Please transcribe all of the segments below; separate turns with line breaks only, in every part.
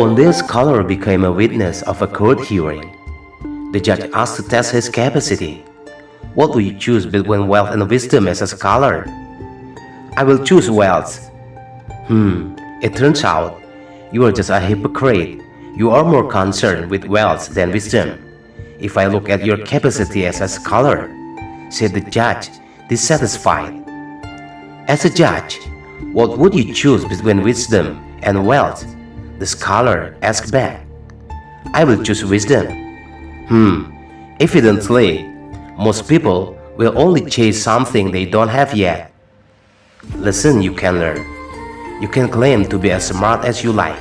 One day a scholar became a witness of a court hearing. The judge asked to test his capacity. What will you choose between wealth and wisdom as a scholar? I will choose wealth. It turns out you are just a hypocrite. You are more concerned with wealth than wisdom. If I look at your capacity as a scholar, said the judge, dissatisfied. As a judge, what would you choose between wisdom and wealth? The scholar asked back. I will choose wisdom. Evidently, most people will only chase something they don't have yet. Listen, you can learn. You can claim to be as smart as you like,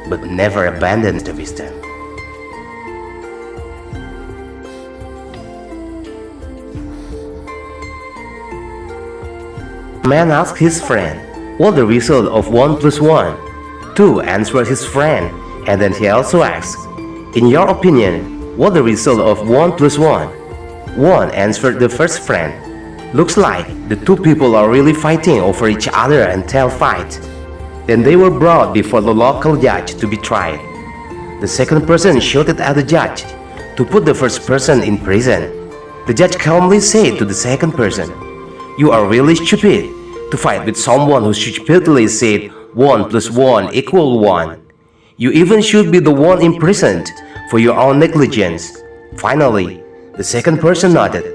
but never abandon the wisdom. A man asked his friend, "What's the result of 1 plus 1? 2, answered his friend, and then he also asked, "In your opinion, what's the result of 1 plus 1? 1, answered the first friend. Looks like the two people are really fighting over each other until fight. Then they were brought before the local judge to be tried. The second person shouted at the judge to put the first person in prison. The judge calmly said to the second person, "You are really stupid to fight with someone who stupidly said 1 plus 1 equal 1. You even should be the one imprisoned for your own negligence." Finally, the second person nodded,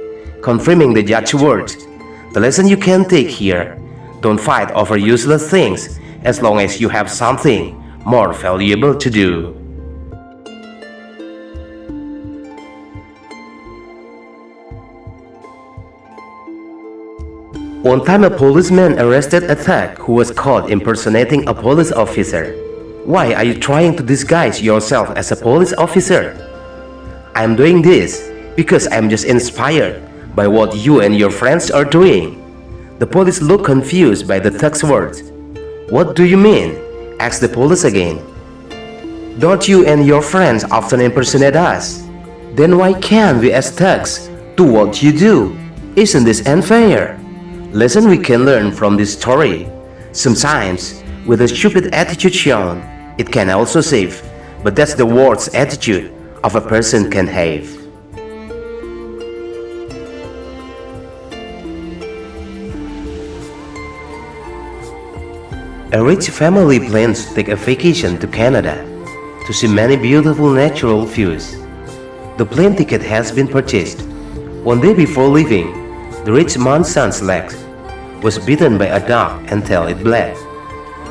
confirming the judge's words. The lesson you can take here: don't fight over useless things as long as you have something more valuable to do. One time a policeman arrested a thug who was caught impersonating a police officer. "Why are you trying to disguise yourself as a police officer?" "I'm doing this because I'm just inspired by what you and your friends are doing." The police looked confused by the thug's words. "What do you mean?" asked the police again. "Don't you and your friends often impersonate us? Then why can't we as thugs do what you do? Isn't this unfair?" Lesson we can learn from this story: sometimes, with a stupid attitude shown, it can also save, but that's the worst attitude of a person can have. A rich family plans to take a vacation to Canada to see many beautiful natural views. The plane ticket has been purchased. One day before leaving, the rich man's son's leg was bitten by a dog until it bled.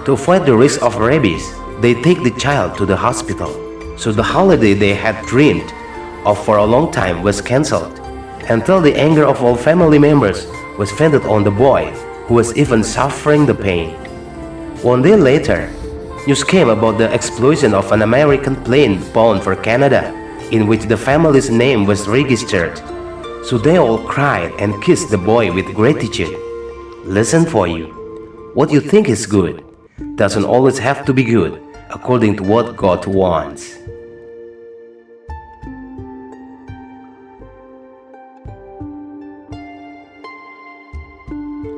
To avoid the risk of rabies, they take the child to the hospital. So the holiday they had dreamed of for a long time was cancelled, until the anger of all family members was vented on the boy, who was even suffering the pain. One day later, news came about the explosion of an American plane bound for Canada, in which the family's name was registered. So they all cried and kissed the boy with gratitude. Lesson for you: what you think is good doesn't always have to be good according to what God wants.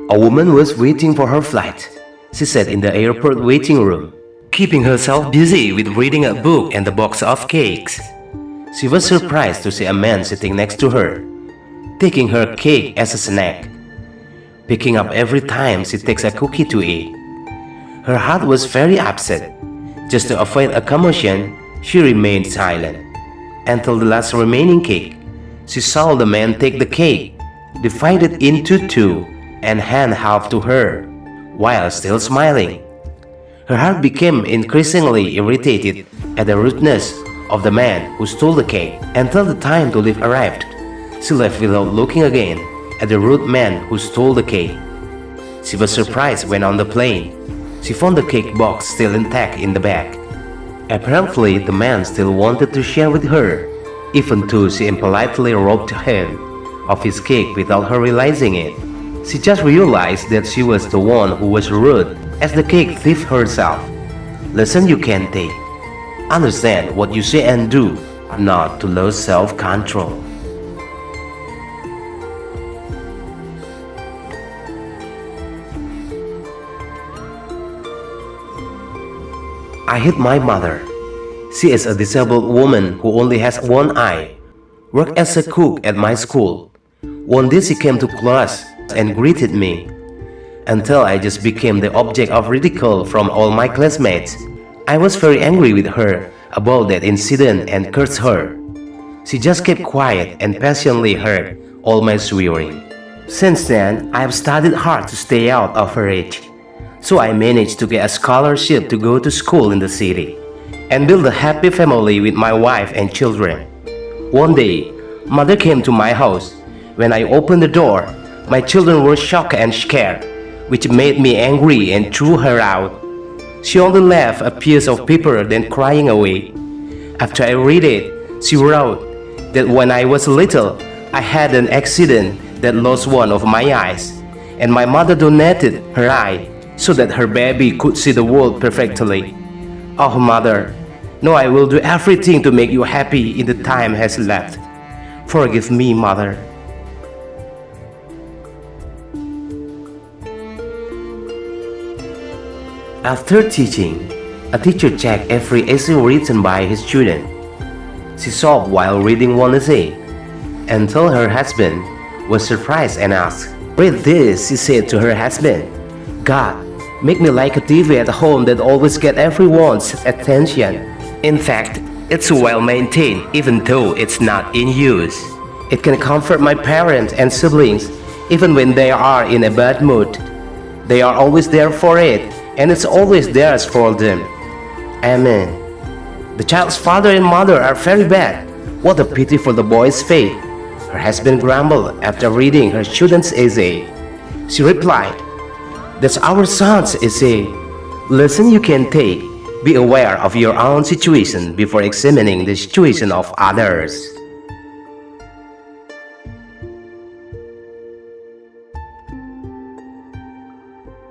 A woman was waiting for her flight. She sat in the airport waiting room, keeping herself busy with reading a book and a box of cakes. She was surprised to see a man sitting next to her, taking her cake as a snack, picking up every time she takes a cookie to eat. Her heart was very upset. Just to avoid a commotion, she remained silent until the last remaining cake. She saw the man take the cake, divide it into two, and hand half to her, while still smiling. Her heart became increasingly irritated at the rudeness of the man who stole the cake. Until the time to leave arrived, she left without looking again at the rude man who stole the cake. She was surprised when on the plane, she found the cake box still intact in the bag. Apparently, the man still wanted to share with her, even though she impolitely robbed him of his cake without her realizing it. She just realized that she was the one who was rude as the cake thief herself. Lesson you can take: understand what you say and do, not to lose self-control. I hate my mother. She is a disabled woman who only has one eye. Worked as a cook at my school. One day she came to class and greeted me, until I just became the object of ridicule from all my classmates. I was very angry with her about that incident and cursed her. She just kept quiet and patiently heard all my swearing. Since then, I have studied hard to stay out of her reach. So I managed to get a scholarship to go to school in the city and build a happy family with my wife and children. One day, mother came to my house. When I opened the door, my children were shocked and scared, which made me angry and threw her out. She only left a piece of paper, then crying away. After I read it, she wrote that when I was little, I had an accident that lost one of my eyes, and my mother donated her eye so that her baby could see the world perfectly. Oh, mother, now I will do everything to make you happy in the time has left. Forgive me, mother. After teaching, a teacher checked every essay written by his student. She sobbed while reading one essay, until her husband was surprised and asked, "Read this," she said to her husband. "God, make me like a TV at home that always gets everyone's attention. In fact, it's well maintained even though it's not in use. It can comfort my parents and siblings even when they are in a bad mood. They are always there for it, and it's always theirs for them. Amen." The child's father and mother are very bad. What a pity for the boy's fate. Her husband grumbled after reading her student's essay. She replied, "That's our son's essay. Lesson you can take. Be aware of your own situation before examining the situation of others."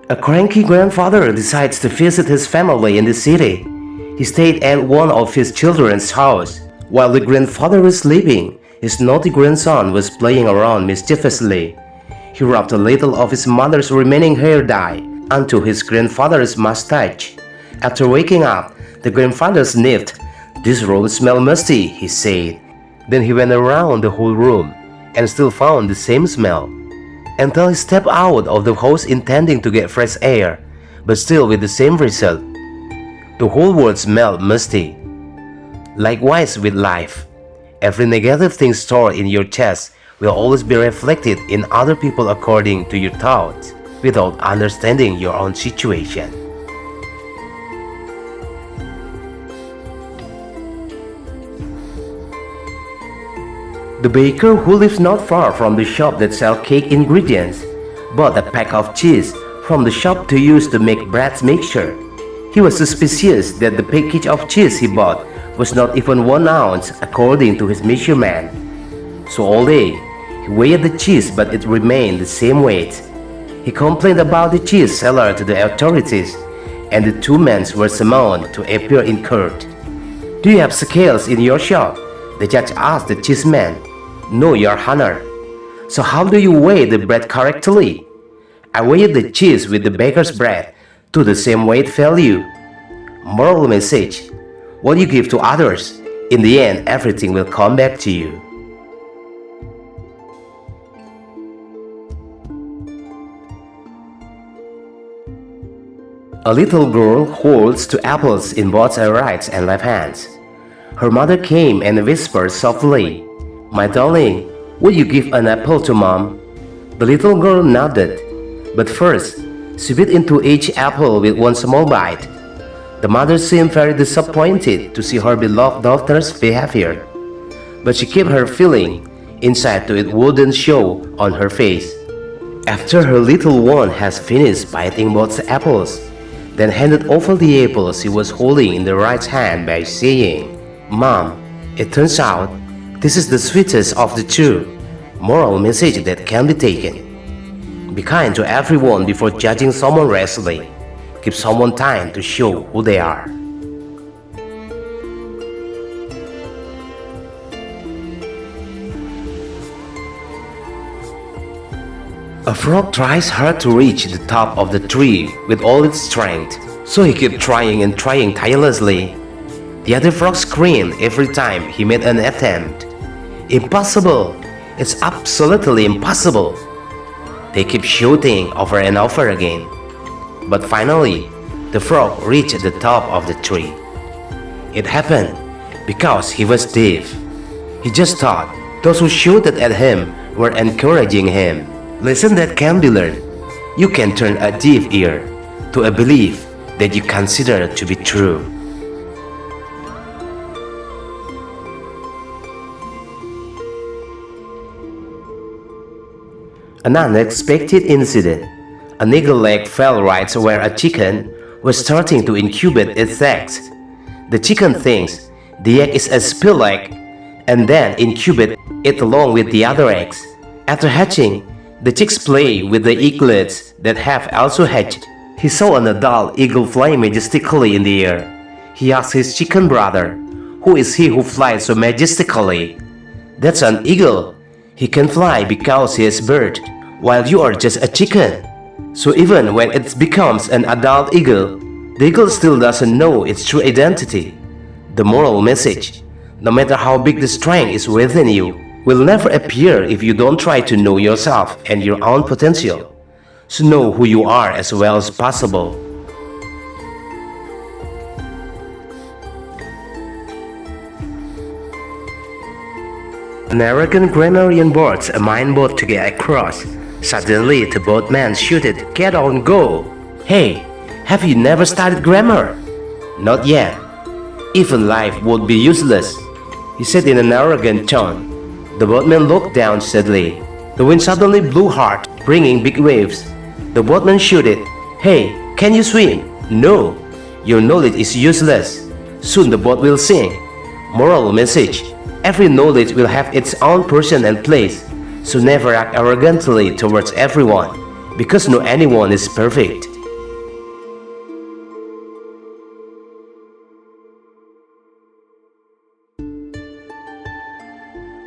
A cranky grandfather decides to visit his family in the city. He stayed at one of his children's house. While the grandfather was sleeping, his naughty grandson was playing around mischievously. He rubbed a little of his mother's remaining hair dye onto his grandfather's mustache. After waking up, the grandfather sniffed. "This room smells musty," he said. Then he went around the whole room and still found the same smell, until he stepped out of the house intending to get fresh air, but still with the same result. The whole world smelled musty. Likewise with life. Every negative thing stored in your chest will always be reflected in other people according to your thoughts, without understanding your own situation. The baker who lives not far from the shop that sells cake ingredients bought a pack of cheese from the shop to use to make bread mixture. He was suspicious that the package of cheese he bought was not even 1 ounce according to his measurement. So all day, he weighed the cheese but it remained the same weight. He complained about the cheese seller to the authorities, and the 2 men were summoned to appear in court. "Do you have scales in your shop?" the judge asked the cheese man. "No, your honor." "So how do you weigh the bread correctly?" "I weighed the cheese with the baker's bread to the same weight value." Moral message: what you give to others, in the end everything will come back to you. A little girl holds 2 apples in both her right and left hands. Her mother came and whispered softly, "My darling, will you give an apple to mom?" The little girl nodded, but first she bit into each apple with 1 small bite. The mother seemed very disappointed to see her beloved daughter's behavior, but she kept her feeling inside so it wouldn't show on her face. After her little one has finished biting both apples, then handed over the apple she was holding in the right hand by saying, "Mom, it turns out this is the sweetest of the 2." Moral message that can be taken: be kind to everyone before judging someone rashly. Give someone time to show who they are. A frog tries hard to reach the top of the tree with all its strength, so he kept trying and trying tirelessly. The other frog screamed every time he made an attempt. Impossible! It's absolutely impossible! They keep shouting over and over again. But finally, the frog reached the top of the tree. It happened because he was deaf. He just thought those who shouted at him were encouraging him. Lesson that can be learned. You can turn a deaf ear to a belief that you consider to be true. An unexpected incident. An eagle egg fell right where a chicken was starting to incubate its eggs. The chicken thinks the egg is a spilled egg and then incubate it along with the other eggs. After hatching, the chicks play with the eaglets that have also hatched. He saw an adult eagle flying majestically in the air. He asked his chicken brother, "Who is he who flies so majestically?" "That's an eagle. He can fly because he is a bird, while you are just a chicken." So even when it becomes an adult eagle, the eagle still doesn't know its true identity. The moral message: no matter how big the strength is within you, will never appear if you don't try to know yourself and your own potential. So know who you are as well as possible. An arrogant grammarian boards a mine boat to get across. Suddenly, the boatman shouted, "Get on, go!" "Hey, have you never studied grammar?" "Not yet." "Even life would be useless," he said in an arrogant tone. The boatman looked down sadly. The wind suddenly blew hard, bringing big waves. The boatman shouted, "Hey, can you swim?" "No, your knowledge is useless. Soon the boat will sink." Moral message: every knowledge will have its own person and place. So never act arrogantly towards everyone, because no anyone is perfect.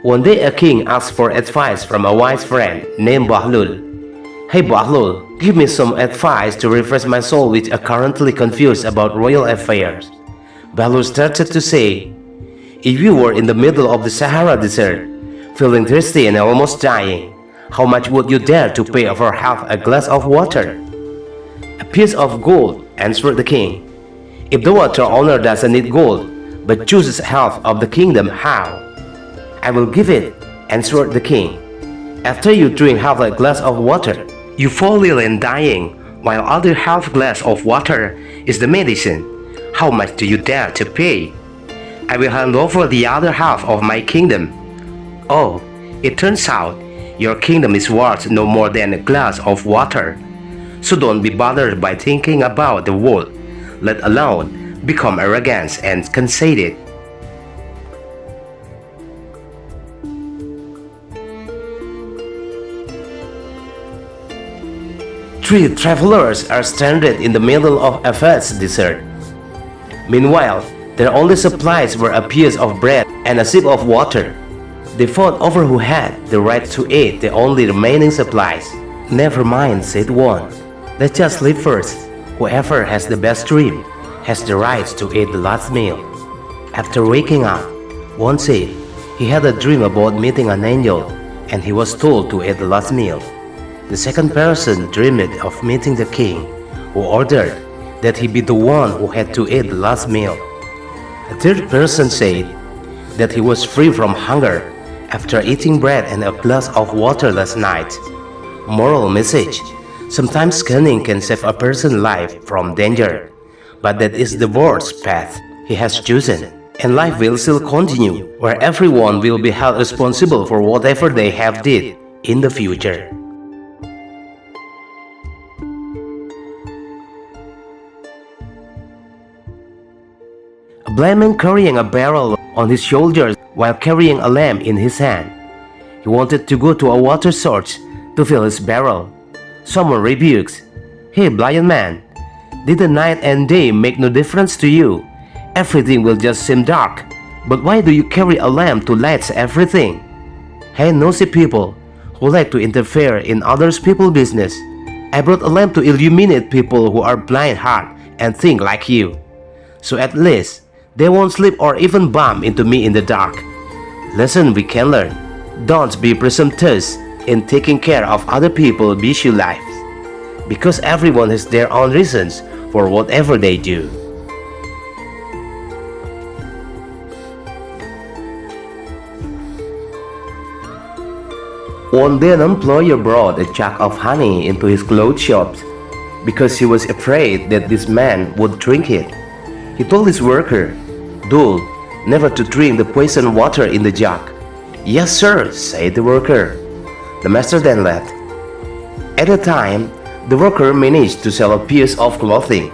One day a king asked for advice from a wise friend named Bahlul. "Hey Bahlul, give me some advice to refresh my soul which are currently confused about royal affairs." Bahlul started to say, "If you were in the middle of the Sahara Desert, feeling thirsty and almost dying, how much would you dare to pay for half a glass of water?" "A piece of gold," answered the king. "If the water owner doesn't need gold, but chooses half of the kingdom, how?" "I will give it," answered the king. "After you drink half a glass of water, you fall ill and dying, while other half glass of water is the medicine. How much do you dare to pay?" "I will hand over the other half of my kingdom." "Oh, it turns out your kingdom is worth no more than a glass of water. So don't be bothered by thinking about the world, let alone become arrogant and conceited." Three travelers are stranded in the middle of a vast desert. Meanwhile, their only supplies were a piece of bread and a sip of water. They fought over who had the right to eat the only remaining supplies. "Never mind," said one. "Let's just sleep first. Whoever has the best dream has the right to eat the last meal." After waking up, one said he had a dream about meeting an angel and he was told to eat the last meal. The second person dreamed of meeting the king, who ordered that he be the one who had to eat the last meal. A third person said that he was free from hunger after eating bread and a glass of water last night. Moral message: sometimes cunning can save a person's life from danger, but that is the worst path he has chosen. And life will still continue, where everyone will be held responsible for whatever they have did in the future. A blind man carrying a barrel on his shoulders while carrying a lamp in his hand. He wanted to go to a water source to fill his barrel. Someone rebukes, "Hey blind man, did the night and day make no difference to you? Everything will just seem dark, but why do you carry a lamp to light everything?" "Hey nosy people who like to interfere in others people's business, I brought a lamp to illuminate people who are blind heart and think like you. So at least They won't slip or even bump into me in the dark. Lesson we can learn. Don't be presumptuous in taking care of other people's busy lives, because everyone has their own reasons for whatever they do. One day an employer brought a jug of honey into his clothes shop because he was afraid that this man would drink it. He told his worker, "Dul, never to drink the poisoned water in the jug." "Yes, sir," said the worker. The master then left. At the time, the worker managed to sell a piece of clothing,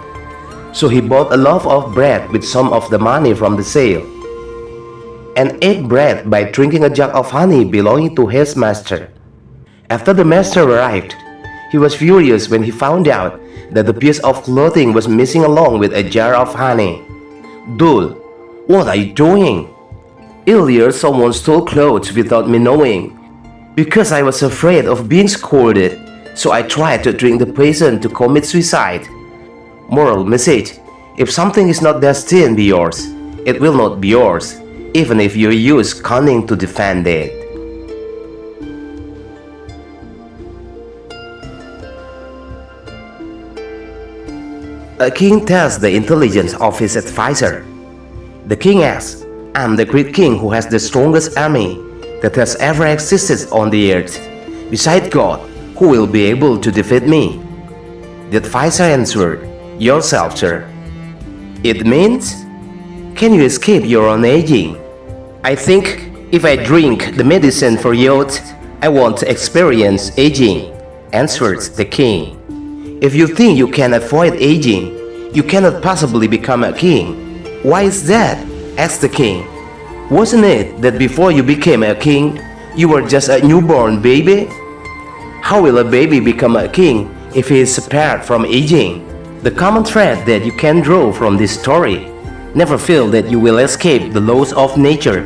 so he bought a loaf of bread with some of the money from the sale, and ate bread by drinking a jug of honey belonging to his master. After the master arrived, he was furious when he found out that the piece of clothing was missing along with a jar of honey. "Dul, what are you doing?" "Earlier someone stole clothes without me knowing. Because I was afraid of being scolded, so I tried to drink the poison to commit suicide." Moral message: if something is not destined to be yours, it will not be yours, even if you use cunning to defend it. A king tests the intelligence of his advisor. The king asks, "I'm the great king who has the strongest army that has ever existed on the earth. Beside God, who will be able to defeat me?" The advisor answered, "Yourself, sir." "It means? Can you escape your own aging?" "I think if I drink the medicine for youth, I won't experience aging," answered the king. "If you think you can avoid aging, you cannot possibly become a king." "Why is that?" asked the king. "Wasn't it that before you became a king, you were just a newborn baby? How will a baby become a king if he is spared from aging?" The common thread that you can draw from this story: never feel that you will escape the laws of nature.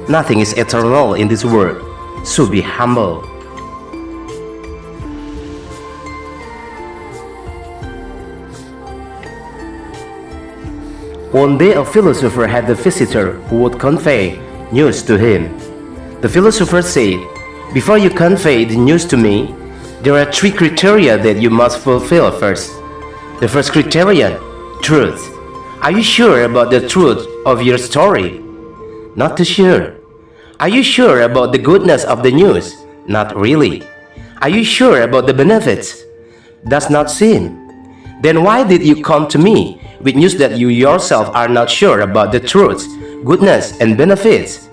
Nothing is eternal in this world, so be humble. One day a philosopher had a visitor who would convey news to him. The philosopher said, "Before you convey the news to me, there are 3 criteria that you must fulfill first. The first criterion, truth. Are you sure about the truth of your story? Not too sure. Are you sure about the goodness of the news? Not really. Are you sure about the benefits? Does not seem. Then why did you come to me with news that you yourself are not sure about the truth, goodness, and benefits?"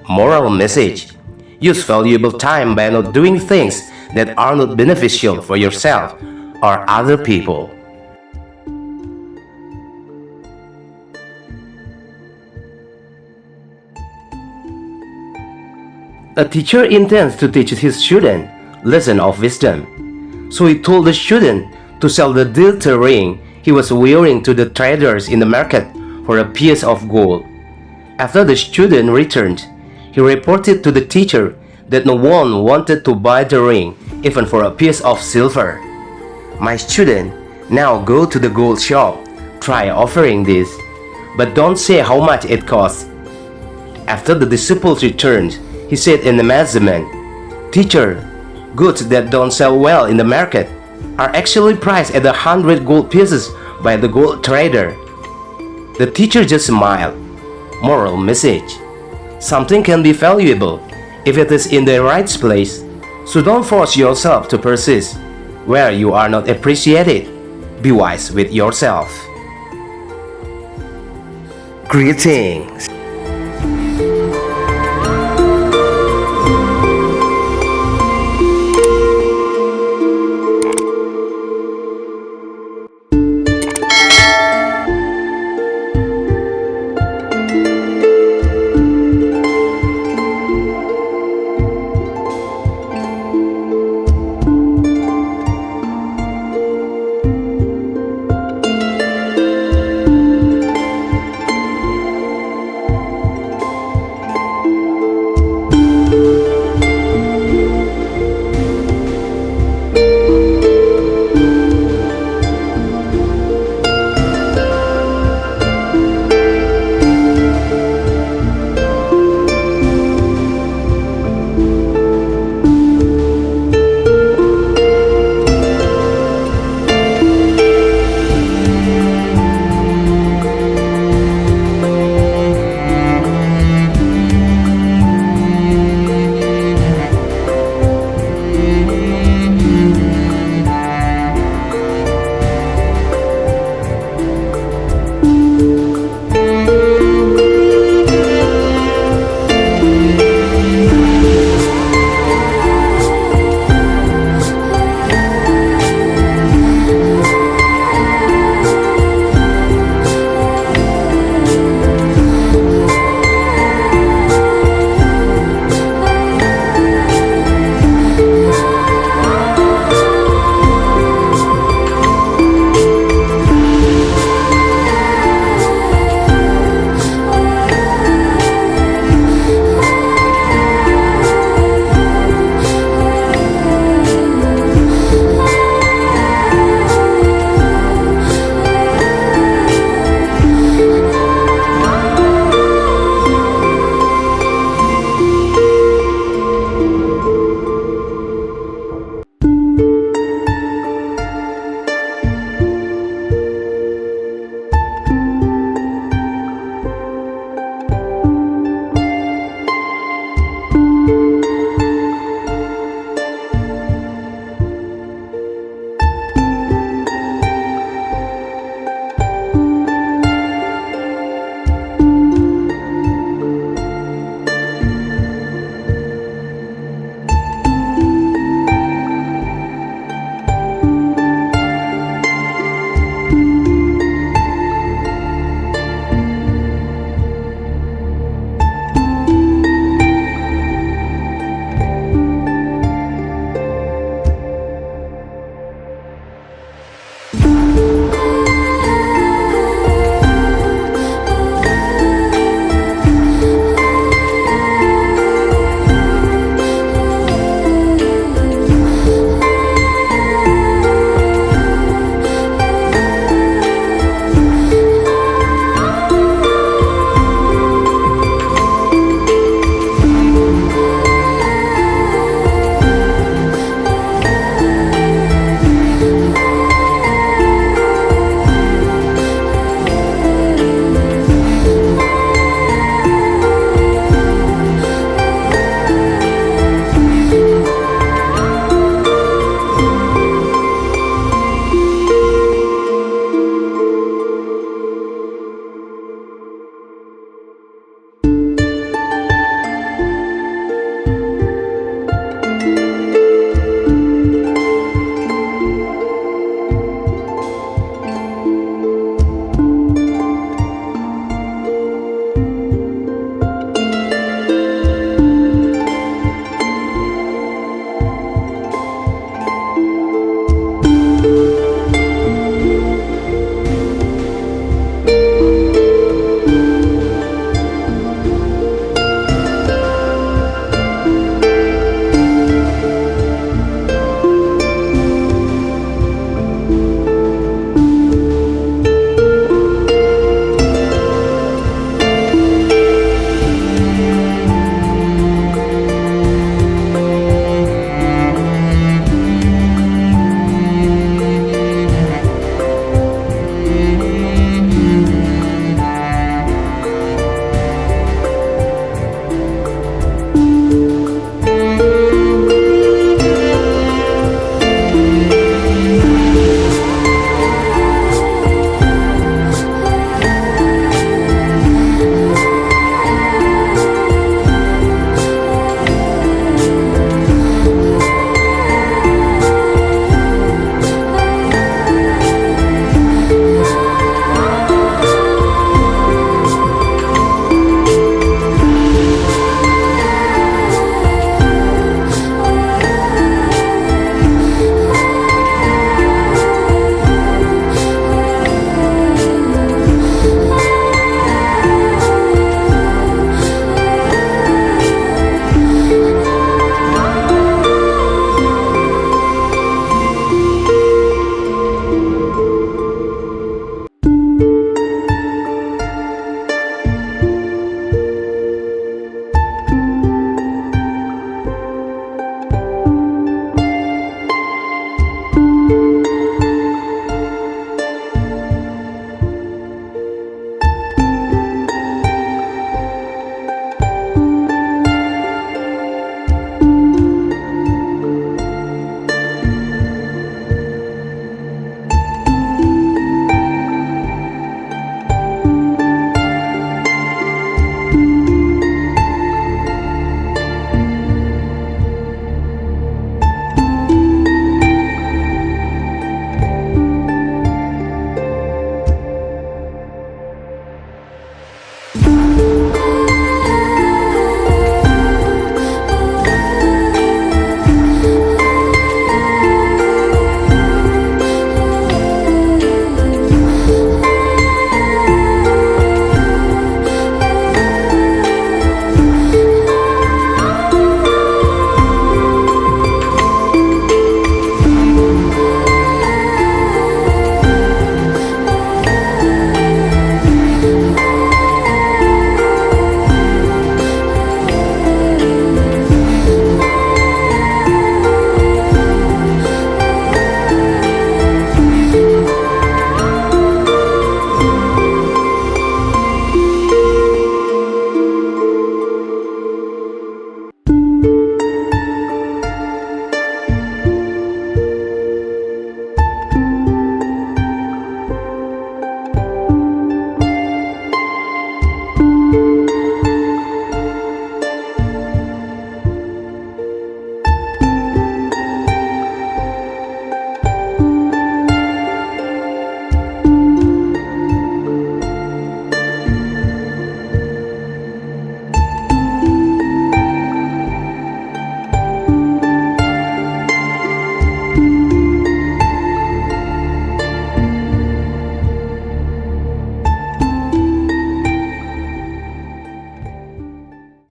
Moral message: use valuable time by not doing things that are not beneficial for yourself or other people. A teacher intends to teach his student lesson of wisdom. So he told the student to sell the dirty ring he was wearing to the traders in the market for a piece of gold. After the student returned, he reported to the teacher that no one wanted to buy the ring, even for a piece of silver. "My student, now go to the gold shop, try offering this, but don't say how much it costs." After the disciples returned, he said in amazement, "Teacher, goods that don't sell well in the market are actually priced at 100 gold pieces by the gold trader." The teacher just smiled. Moral message: something can be valuable if it is in the right place, so don't force yourself to persist where you are not appreciated. Be wise with yourself. Greetings.